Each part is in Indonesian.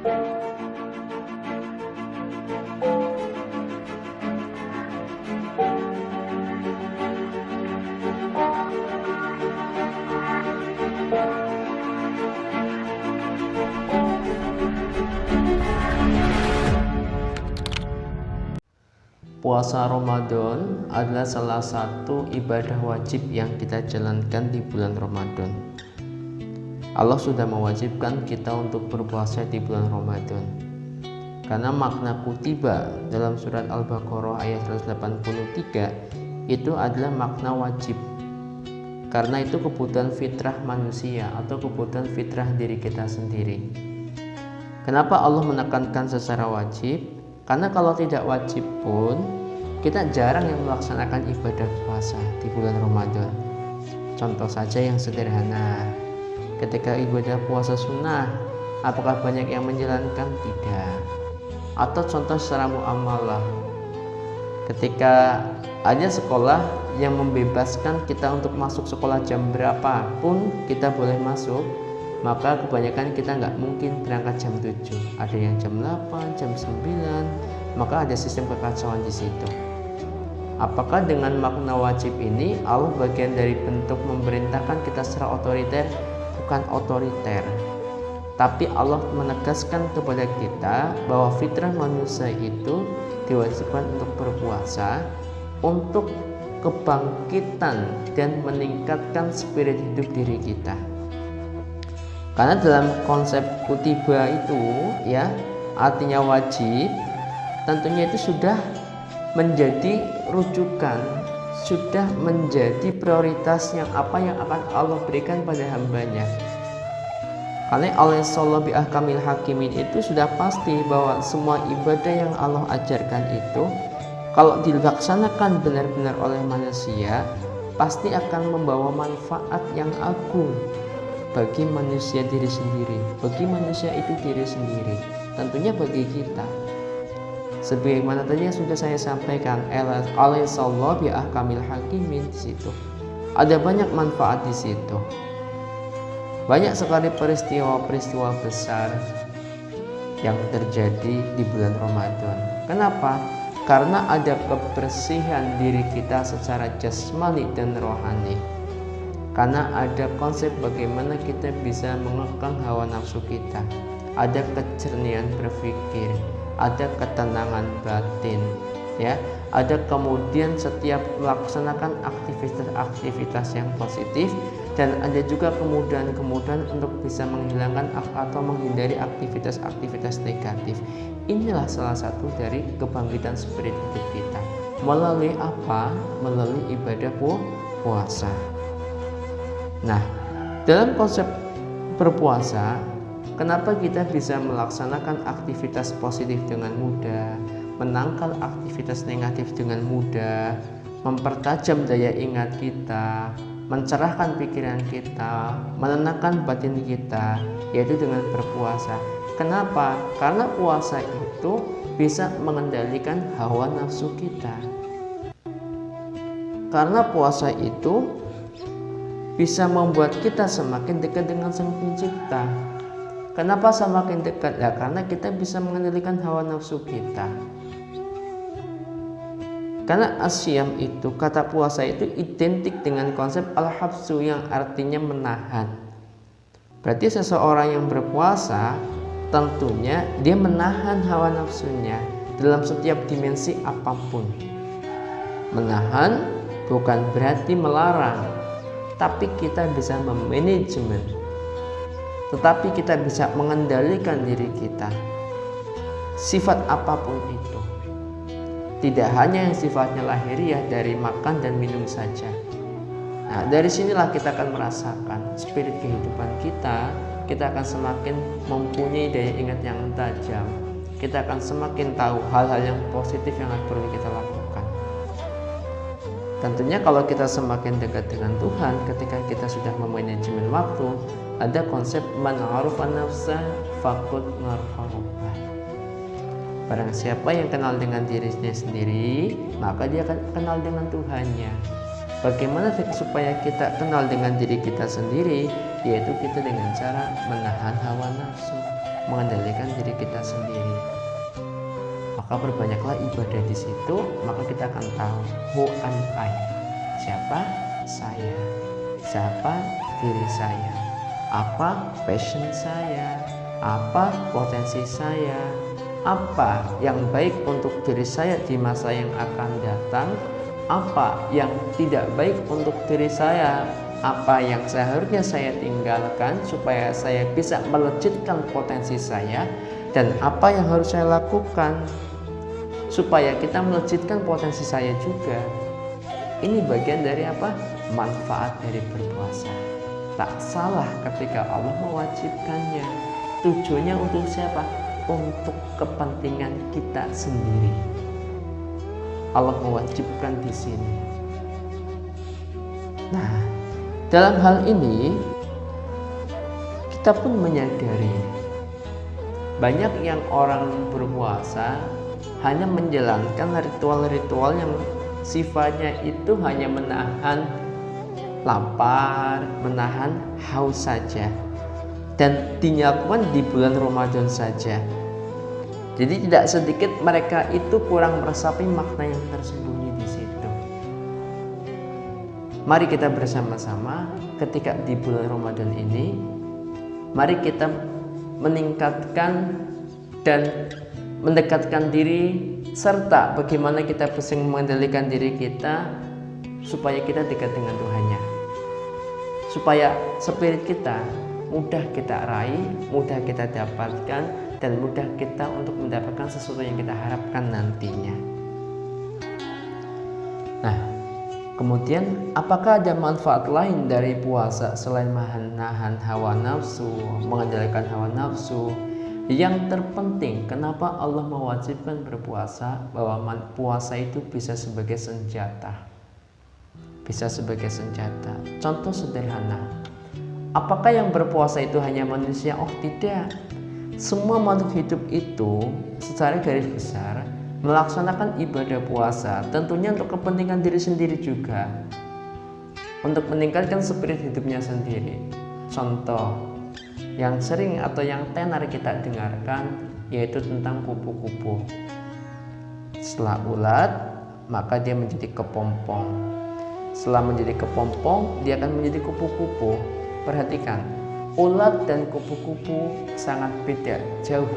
Puasa Ramadan adalah salah satu ibadah wajib yang kita jalankan di bulan Ramadan. Allah sudah mewajibkan kita untuk berpuasa di bulan Ramadan. Karena makna kutiba dalam surat Al-Baqarah ayat 183 itu adalah makna wajib. Karena itu kebutuhan fitrah manusia atau kebutuhan fitrah diri kita sendiri. Kenapa Allah menekankan secara wajib? Karena kalau tidak wajib pun kita jarang yang melaksanakan ibadah puasa di bulan Ramadan. Contoh saja yang sederhana, ketika ibadah puasa sunnah, apakah banyak yang menjalankan? Tidak. Atau contoh secara muamalah, ketika ada sekolah yang membebaskan kita untuk masuk sekolah jam berapapun kita boleh masuk, maka kebanyakan kita nggak mungkin berangkat jam 7, ada yang jam 8, jam 9, maka ada sistem kekacauan di situ. Apakah dengan makna wajib ini Allah bagian dari bentuk memerintahkan kita secara otoriter? Bukan otoriter, tapi Allah menegaskan kepada kita bahwa fitrah manusia itu diwajibkan untuk berpuasa untuk kebangkitan dan meningkatkan spirit hidup diri kita. Karena dalam konsep kutiba itu ya, artinya wajib, tentunya itu sudah menjadi rujukan, sudah menjadi prioritas yang akan Allah berikan pada hambanya. Karena oleh sallallahu bi ahkamil hakimin itu sudah pasti bahwa semua ibadah yang Allah ajarkan itu kalau dilaksanakan benar-benar oleh manusia pasti akan membawa manfaat yang agung bagi manusia diri sendiri, bagi manusia itu diri sendiri, tentunya bagi kita. Sebagaimana tadi yang sudah saya sampaikan, oleh sallallahu bi ahkamil hakimin, di situ ada banyak manfaat di situ. Banyak sekali peristiwa-peristiwa besar yang terjadi di bulan Ramadan. Kenapa? Karena ada kebersihan diri kita secara jasmani dan rohani. Karena ada konsep bagaimana kita bisa mengekang hawa nafsu kita. Ada kejernihan berpikir, ada ketenangan batin, ya. Ada kemudian setiap melaksanakan aktivitas-aktivitas yang positif, dan ada juga kemudahan-kemudahan untuk bisa menghilangkan atau menghindari aktivitas-aktivitas negatif. Inilah salah satu dari kebangkitan spirit hidup kita. Melalui apa? Melalui ibadah puasa. Nah, dalam konsep berpuasa, kenapa kita bisa melaksanakan aktivitas positif dengan mudah, menangkal aktivitas negatif dengan mudah, mempertajam daya ingat kita, mencerahkan pikiran kita, menenangkan batin kita, yaitu dengan berpuasa. Kenapa? Karena puasa itu bisa mengendalikan hawa nafsu kita. Karena puasa itu bisa membuat kita semakin dekat dengan Sang Pencipta. Kenapa semakin dekat? Ya, karena kita bisa mengendalikan hawa nafsu kita. Karena asyam itu, kata puasa itu identik dengan konsep al-habsu yang artinya menahan. Berarti seseorang yang berpuasa tentunya dia menahan hawa nafsunya dalam setiap dimensi apapun. Menahan bukan berarti melarang, tapi kita bisa memanajemen, tetapi kita bisa mengendalikan diri kita. Sifat apapun itu, tidak hanya yang sifatnya lahiriah dari makan dan minum saja. Nah, dari sinilah kita akan merasakan spirit kehidupan kita. Kita akan semakin mempunyai daya ingat yang tajam. Kita akan semakin tahu hal-hal yang positif yang perlu kita lakukan. Tentunya kalau kita semakin dekat dengan Tuhan, ketika kita sudah memanajemen waktu, ada konsep man 'arafa nafsah faqad 'arafa rabbah. Barang siapa yang kenal dengan dirinya sendiri, maka dia akan kenal dengan Tuhannya. Bagaimana supaya kita kenal dengan diri kita sendiri? Yaitu kita dengan cara menahan hawa nafsu. mengendalikan diri kita sendiri. Maka perbanyaklah ibadah di situ, maka kita akan tahu who am I, siapa saya, siapa diri saya, apa passion saya, apa potensi saya, apa yang baik untuk diri saya di masa yang akan datang, apa yang tidak baik untuk diri saya, apa yang seharusnya saya tinggalkan supaya saya bisa melejitkan potensi saya, dan apa yang harus saya lakukan supaya kita melejitkan potensi saya juga. Ini bagian dari apa? Manfaat dari berpuasa. Tak salah ketika Allah mewajibkannya. Tujuannya untuk siapa? Untuk kepentingan kita sendiri. Allah mewajibkan di sini. Nah, dalam hal ini kita pun menyadari banyak yang orang berpuasa hanya menjalankan ritual-ritual yang sifatnya itu hanya menahan lapar, menahan haus saja, dan dilakukan di bulan Ramadan saja. Jadi tidak sedikit mereka itu kurang meresapi makna yang tersembunyi di situ. Mari kita bersama-sama ketika di bulan Ramadan ini, mari kita meningkatkan dan mendekatkan diri, serta bagaimana kita bisa mengendalikan diri kita supaya kita dekat dengan Tuhannya, supaya spirit kita mudah kita raih, mudah kita dapatkan, dan mudah kita untuk mendapatkan sesuatu yang kita harapkan nantinya. Nah, kemudian apakah ada manfaat lain dari puasa selain menahan hawa nafsu, mengendalikan hawa nafsu? Yang terpenting, kenapa Allah mewajibkan berpuasa? Bahwa puasa itu bisa sebagai senjata. Bisa sebagai senjata. Contoh sederhana. Apakah yang berpuasa itu hanya manusia? Oh tidak. Semua makhluk hidup itu secara garis besar melaksanakan ibadah puasa, tentunya untuk kepentingan diri sendiri juga, untuk meningkatkan spirit hidupnya sendiri. Contoh yang sering atau yang tenar kita dengarkan yaitu tentang kupu-kupu. Setelah ulat, maka dia menjadi kepompong. Setelah menjadi kepompong, dia akan menjadi kupu-kupu. Perhatikan, ulat dan kupu-kupu sangat beda, jauh.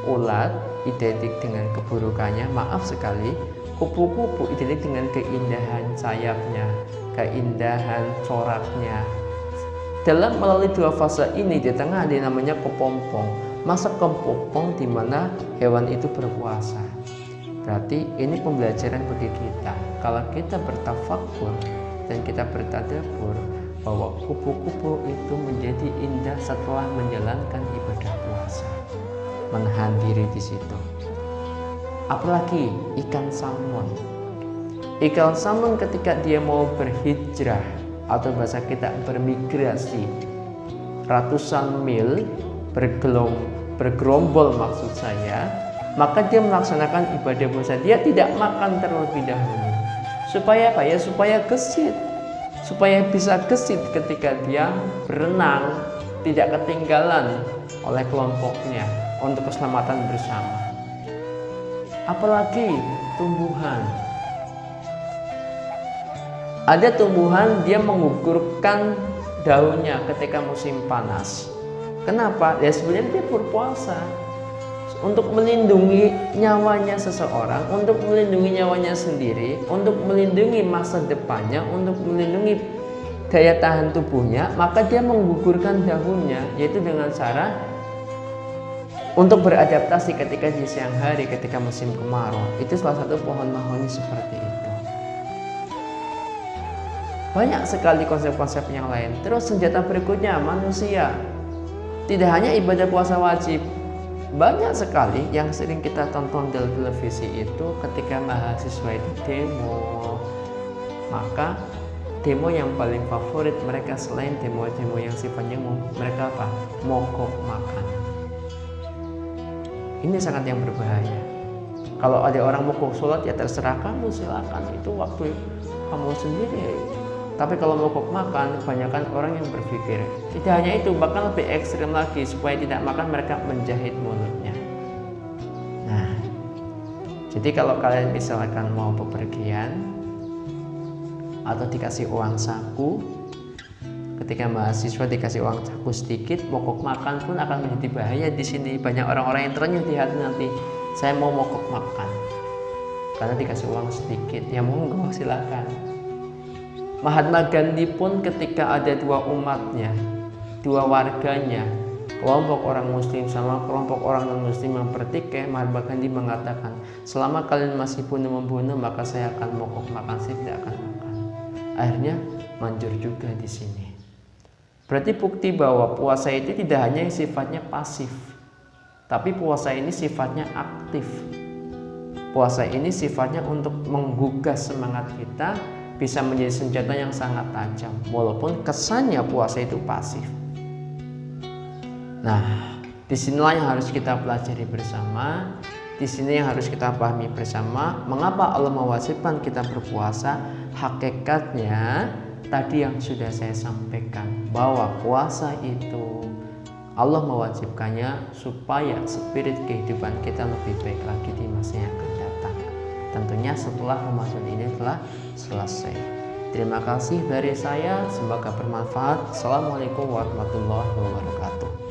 Ulat identik dengan keburukannya, maaf sekali. Kupu-kupu identik dengan keindahan sayapnya, keindahan coraknya. Dalam melalui dua fase ini, di tengah ada yang namanya kepompong. Masa kepompong di mana hewan itu berpuasa. Berarti ini pembelajaran bagi kita. Kalau kita bertafakur dan kita bertadabbur bahwa kupu-kupu itu menjadi indah setelah menjalankan ibadah puasa, menahan diri di situ. Apalagi ikan salmon. Ikan salmon ketika dia mau berhijrah atau bahasa kita bermigrasi ratusan mil, bergerombol maksud saya, maka dia melaksanakan ibadah puasa. Dia tidak makan terlebih dahulu. Supaya apa ya? Supaya gesit. Supaya bisa gesit ketika dia berenang, tidak ketinggalan oleh kelompoknya untuk keselamatan bersama. Apalagi tumbuhan. Ada tumbuhan dia menggugurkan daunnya ketika musim panas. Kenapa? Ya sebenarnya dia berpuasa untuk melindungi nyawanya seseorang, untuk melindungi nyawanya sendiri, untuk melindungi masa depannya, untuk melindungi daya tahan tubuhnya. Maka dia menggugurkan daunnya, yaitu dengan cara untuk beradaptasi ketika di siang hari, ketika musim kemarau. Itu salah satu pohon mahoni seperti itu. Banyak sekali konsep-konsep yang lain. Terus senjata berikutnya manusia. Tidak hanya ibadah puasa wajib, banyak sekali yang sering kita tonton di televisi itu ketika mahasiswa itu demo. Maka demo yang paling favorit mereka selain demo-demo yang sifatnya mereka apa? Mogok makan. Ini sangat yang berbahaya. Kalau ada orang mogok sholat ya terserah kamu, silakan, itu waktu kamu sendiri. Tapi kalau mogok makan, kebanyakan orang yang berpikir tidak hanya itu, bahkan lebih ekstrim lagi, supaya tidak makan mereka menjahit mulutnya. Nah, jadi kalau kalian misalkan mau bepergian atau dikasih uang saku, ketika mahasiswa dikasih uang saku sedikit, mogok makan pun akan menjadi bahaya di sini. Banyak orang-orang yang terenyuh di hati nanti, saya mau mogok makan karena dikasih uang sedikit. Ya monggo, silakan. Mahatma Gandhi pun ketika ada dua umatnya, dua warganya, kelompok orang muslim sama kelompok orang non muslim yang bertikai, Mahatma Gandhi mengatakan, selama kalian masih bunuh-membunuh maka saya akan mogok makan, saya tidak akan makan. Akhirnya manjur juga di sini. Berarti bukti bahwa puasa itu tidak hanya yang sifatnya pasif, tapi puasa ini sifatnya aktif. Puasa ini sifatnya untuk menggugah semangat kita, bisa menjadi senjata yang sangat tajam, walaupun kesannya puasa itu pasif. Nah, disinilah yang harus kita pelajari bersama. Di sini yang harus kita pahami bersama, mengapa Allah mewajibkan kita berpuasa. Hakikatnya tadi yang sudah saya sampaikan, bahwa puasa itu Allah mewajibkannya supaya spirit kehidupan kita lebih baik lagi di masa yang akan datang. Tentunya setelah Ramadan ini telah selesai. Terima kasih dari saya, semoga bermanfaat. Assalamualaikum warahmatullahi wabarakatuh.